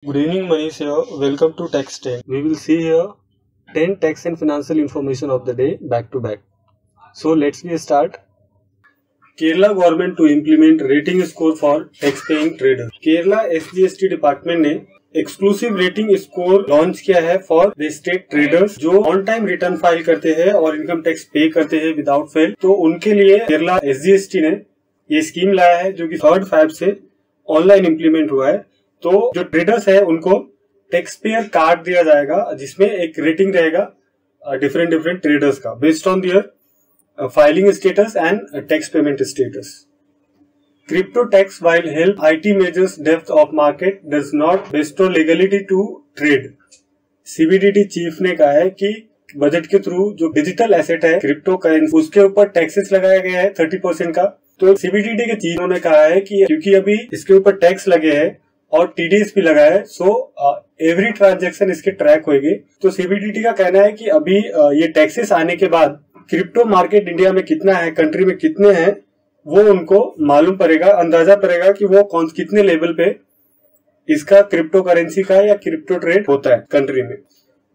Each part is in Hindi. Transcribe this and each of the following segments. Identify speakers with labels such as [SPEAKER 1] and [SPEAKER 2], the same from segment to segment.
[SPEAKER 1] Good evening, Manish here. Welcome to Tax 10. We will see here 10 tax and financial information of the day back to back. So let's start. Kerala government to implement rating score for tax paying traders. Kerala SGST department ने एक्सक्लूसिव रेटिंग स्कोर लॉन्च किया है फॉर द स्टेट ट्रेडर्स जो ऑन टाइम रिटर्न फाइल करते हैं और इनकम टैक्स पे करते हैं विदाउट फेल। तो उनके लिए केरला SGST ने ये स्कीम लाया है जो कि 3 Feb से ऑनलाइन इम्प्लीमेंट हुआ है। तो जो ट्रेडर्स है उनको टैक्स पेयर कार्ड दिया जाएगा जिसमें एक रेटिंग रहेगा डिफरेंट ट्रेडर्स का based on their filing status and tax payment status. Crypto tax while help IT measures depth of market does not bestow legality to trade। CBDT chief ने कहा है कि बजट के थ्रू जो डिजिटल एसेट है क्रिप्टो करेंसी उसके ऊपर टैक्सेस लगाया गया है 30% का। तो CBDT के चीफ ने कहा है कि क्योंकि अभी इसके ऊपर टैक्स लगे हैं और TDS भी लगा है सो एवरी ट्रांजेक्शन इसके ट्रैक होगी। तो CBDT का कहना है कि अभी ये टैक्सेस आने के बाद क्रिप्टो मार्केट इंडिया में कितना है, कंट्री में कितने हैं, वो उनको मालूम पड़ेगा, अंदाजा पड़ेगा कि वो कितने लेवल पे इसका क्रिप्टो करेंसी का या क्रिप्टो ट्रेड होता है कंट्री में।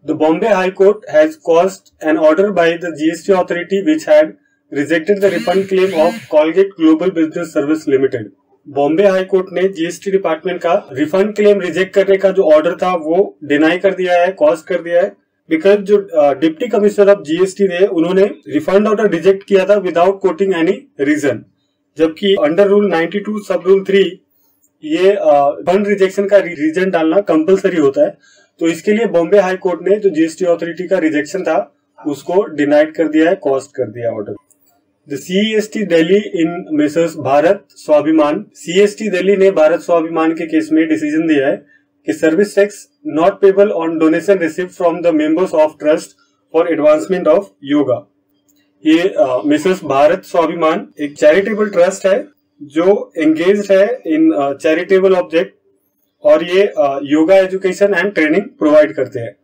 [SPEAKER 1] The Bombay High Court has quashed an order by the GST authority which had rejected the refund claim of Colgate global business service limited. Bombay High Court ने GST डिपार्टमेंट का रिफंड क्लेम रिजेक्ट करने का जो ऑर्डर था वो डिनाई कर दिया है, कॉज कर दिया है, बिकॉज जो डिप्टी कमिश्नर ऑफ GST थे उन्होंने रिफंड ऑर्डर रिजेक्ट किया था विदाउट कोटिंग एनी रीजन, जबकि अंडर रूल 92 सब रूल 3 ये फंड रिजेक्शन का रीजन डालना कंपलसरी होता है। तो इसके लिए बॉम्बे हाई कोर्ट ने जो GST अथॉरिटी का रिजेक्शन था उसको डिनाइड कर दिया है, कॉस्ट कर दिया order. The CEST Delhi in messrs Bharat Swabhiman. CEST Delhi ने भारत स्वाभिमान के केस में डिसीजन दिया है कि service tax not payable on donation received from the members of trust for advancement of yoga. ये मिसेस भारत स्वाभिमान एक चैरिटेबल ट्रस्ट है जो एंगेज्ड है इन चैरिटेबल ऑब्जेक्ट और ये yoga education and training provide करते हैं।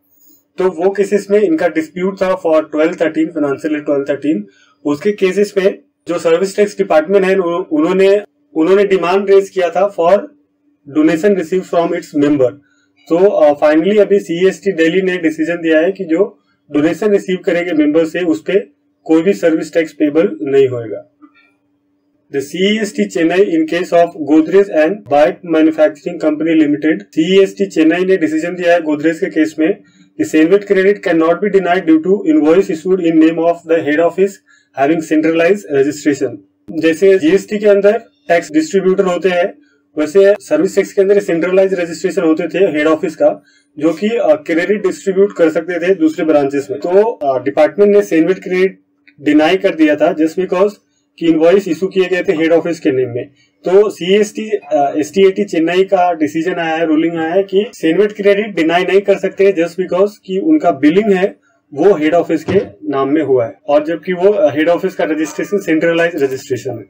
[SPEAKER 1] तो वो केसेस में इनका डिस्प्यूट था फॉर 1213 फाइनेंशियल 1213। उसके केसेस में जो सर्विस टैक्स डिपार्टमेंट है उन्होंने डिमांड रेज किया था for donation receive from its member. तो फाइनली अभी CEST दिल्ली ने डिसीजन दिया है कि जो डोनेशन रिसीव करेंगे मेंबर से उस पे कोई भी सर्विस टैक्स पेबल नहीं होगा। The CEST Chennai in case of Godrej and Boyce manufacturing company limited. CEST Chennai ने डिसीजन दिया है गोदरेज के केस में कि cenvat credit cannot be denied due to invoice issued in name of the head office having centralised registration. जैसे GST के अंदर टैक्स डिस्ट्रीब्यूटर होते हैं वैसे सर्विस टैक्स के अंदर सेंट्रलाइज्ड रजिस्ट्रेशन होते थे हेड ऑफिस का जो कि क्रेडिट डिस्ट्रीब्यूट कर सकते थे दूसरे ब्रांचेस में। तो डिपार्टमेंट ने सेनवेट क्रेडिट डिनाई कर दिया था जस्ट बिकॉज कि इनवॉइस इशू किए गए थे हेड ऑफिस के नेम में। तो STAT चेन्नई का डिसीजन आया है, रूलिंग आया है कि सेनवेट क्रेडिट डिनाई नहीं कर सकते जस्ट बिकॉज कि उनका बिलिंग है वो हेड ऑफिस के नाम में हुआ है और जबकि वो हेड ऑफिस का रजिस्ट्रेशन सेंट्रलाइज रजिस्ट्रेशन है।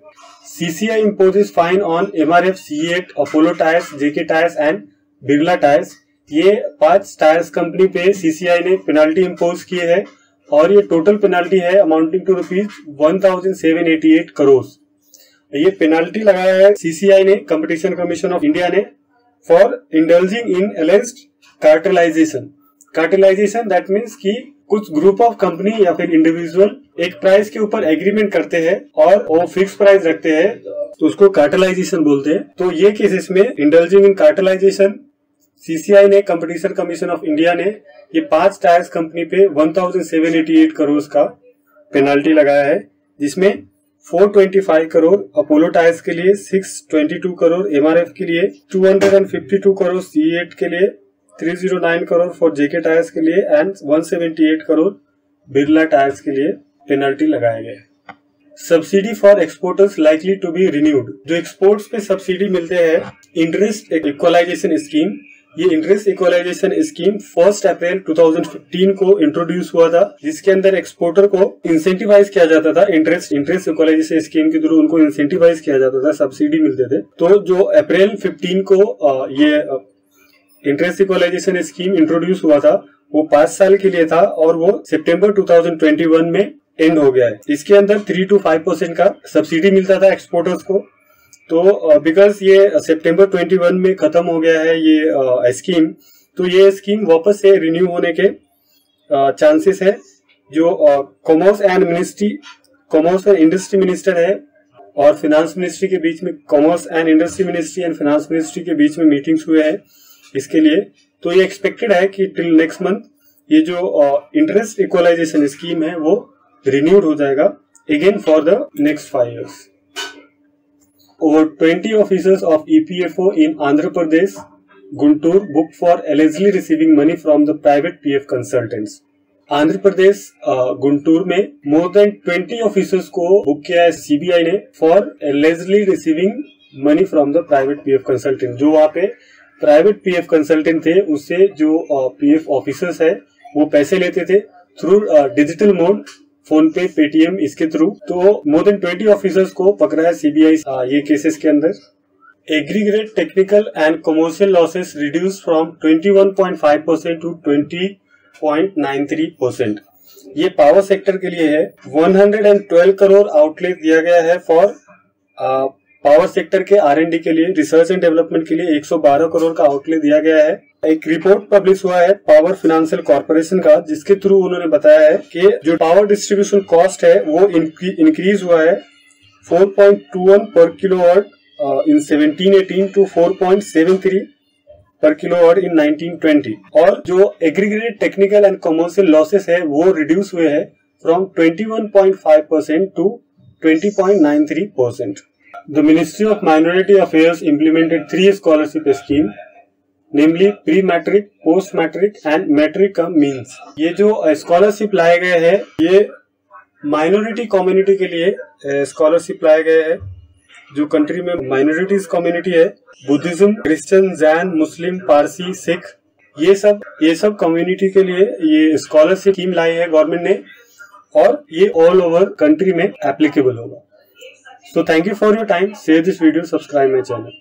[SPEAKER 1] CCI imposes fine on MRF, C8, Apollo tyres, JK tyres and Birla tyres. ये 5 टायर्स कंपनी पे CCI ने पेनाल्टी इम्पोज किए है और ये टोटल पेनाल्टी है अमाउंटिंग टू ₹1788 करोड़। ये पेनाल्टी लगाया है CCI ने, कंपटीशन कमीशन ऑफ इंडिया ने, for indulging in alleged cartelisation. Cartelisation that means कि कुछ ग्रुप ऑफ कंपनी या फिर इंडिविजुअल एक प्राइस के ऊपर एग्रीमेंट करते हैं और वो फिक्स प्राइस रखते हैं तो उसको कार्टेलाइजेशन बोलते हैं। तो ये केसेस में इंडल्जिंग इन कार्टेलाइजेशन CCI ने, कंपटीशन कमीशन ऑफ इंडिया ने ये 5 टायर्स कंपनी पे 1788 करोड़ का पेनाल्टी लगाया है जिसमें 425 करोड़ अपोलो टायर्स के लिए, 622 करोड़ MRF के लिए, 252 करोड़ C8 के लिए, 309 करोड़ फॉर JK टायर्स के लिए एंड 178 करोड़ बिरला टायर्स के लिए पेनल्टी लगाया गया है। Subsidy for exporters likely to be renewed. जो एक्सपोर्ट्स पे सब्सिडी मिलते हैं इंटरेस्ट इक्वलाइजेशन स्कीम, ये इंटरेस्ट इक्वलाइजेशन स्कीम 1 अप्रैल 2015 को इंट्रोड्यूस हुआ था जिसके अंदर एक्सपोर्टर को इंसेंटिवाइज किया जाता था। इंटरेस्ट इक्वलाइजेशन स्कीम के थ्रू उनको इंसेंटिवाइज किया जाता था, सब्सिडी मिलते थे। तो जो अप्रैल 15 को ये इंटरेस्ट इक्वलाइजेशन स्कीम इंट्रोड्यूस हुआ था वो 5 साल के लिए था और वो सितंबर 2021 में एंड हो गया है। इसके अंदर 3 to 5% का सब्सिडी मिलता था एक्सपोर्टर्स को। तो बिकॉज ये सितंबर 21 में खत्म हो गया है ये स्कीम, तो ये स्कीम वापस से रिन्यू होने के चांसेस है। जो कॉमर्स एंड इंडस्ट्री मिनिस्टर है और फिनांस मिनिस्ट्री के बीच में, commerce and industry ministry and finance ministry के बीच में मीटिंग्स हुए हैं इसके लिए। तो ये एक्सपेक्टेड है कि टिल नेक्स्ट मंथ ये जो इंटरेस्ट इक्वलाइजेशन स्कीम है वो रिन्यूड हो जाएगा again for the next 5 years। Over 20 officers of EPFO in Andhra Pradesh, Guntur booked for allegedly receiving money from the private PF consultants। Andhra Pradesh Guntur में मोर देन 20 ऑफिसर्स को बुक किया है सीबीआई ने for allegedly receiving money from the private PF consultant. जो वहाँ पे प्राइवेट पीएफ कंसल्टेंट थे उससे जो पीएफ ऑफिसर्स है वो पैसे लेते थे थ्रू डिजिटल मोड, फोन पे, पेटीएम, इसके थ्रू। तो मोर देन 20 ऑफिसर्स को पकड़ा है सीबीआई ये केसेस के अंदर। Aggregate technical and commercial losses reduce from 21.5% to 20.93%। ये पावर सेक्टर के लिए है। 112 करोड़ आउटलेट दिया गया है फॉर पावर सेक्टर के R&D के लिए, रिसर्च एंड डेवलपमेंट के लिए 112 करोड़ का आउटले दिया गया है। एक रिपोर्ट पब्लिश हुआ है पावर फाइनेंशियल कॉर्पोरेशन का, जिसके थ्रू उन्होंने बताया है कि जो पावर डिस्ट्रीब्यूशन कॉस्ट है वो इंक्रीज हुआ है 4.21 पर किलोवाट इन 1718 टू 4.73 पर किलोवाट इन 1920। और जो aggregated technical and commercial losses है वो रिड्यूस हुए हैं from 21.5% to 20.93%। The Ministry of Minority Affairs implemented 3 scholarship schemes, namely pre-matric, post-matric and matric means। ये जो स्कॉलरशिप लाए गए हैं ये माइनॉरिटी कम्युनिटी के लिए स्कॉलरशिप लाए गए हैं। जो कंट्री में माइनॉरिटीज कम्युनिटी है, बुद्धिज्म, क्रिश्चियन, जैन, मुस्लिम, पारसी, सिख, ये सब कम्युनिटी के लिए ये स्कॉलरशिप स्कीम लाई है गवर्नमेंट ने, और ये ऑल ओवर कंट्री में एप्लीकेबल होगा। So thank you for your time. Share this video, subscribe my channel.